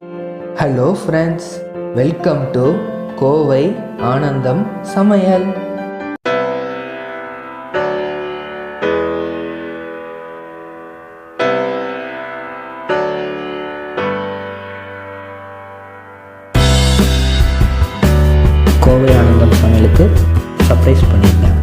Hello friends, welcome to Kovai ஆனந்தம் சமையல். கோவை ஆனந்தம் சமையலுக்கு சர்ப்ரைஸ் பண்ணியிருந்தேன்.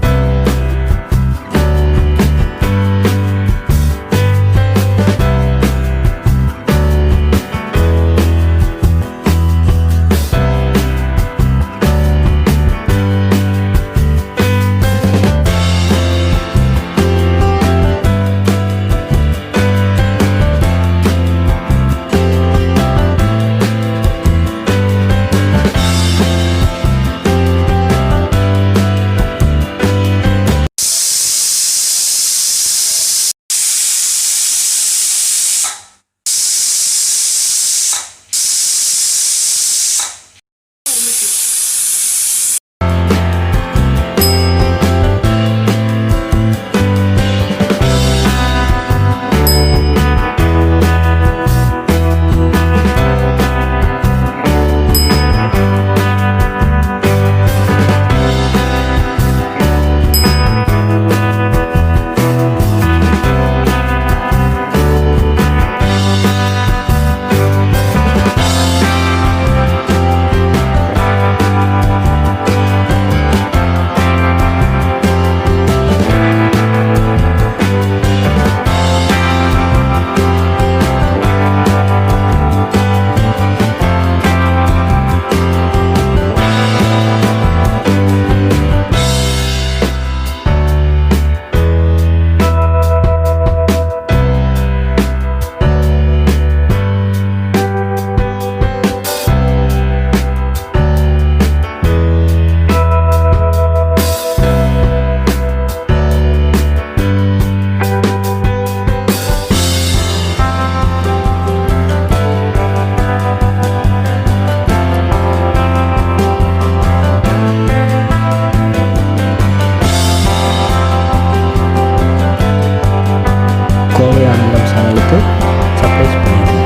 கோவை ஆனந்தம் சமையலுக்கு சர்ப்ரைஸ் பண்ணியிருக்கேன்.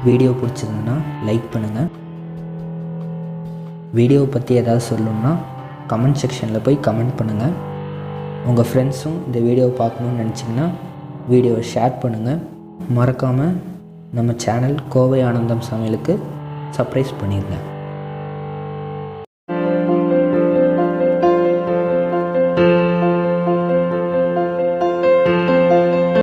வீடியோ பிடிச்சிருந்ததுன்னா லைக் பண்ணுங்கள். வீடியோவை பற்றி ஏதாவது சொல்லணுன்னா கமெண்ட் செக்ஷனில் போய் கமெண்ட் பண்ணுங்கள். உங்கள் ஃப்ரெண்ட்ஸும் இந்த வீடியோவை பார்க்கணுன்னு நினச்சிங்கன்னா வீடியோவை ஷேர் பண்ணுங்கள். மறக்காமல் நம்ம சேனல் கோவை ஆனந்தம் சமையலுக்கு சர்ப்ரைஸ் பண்ணிடுங்க.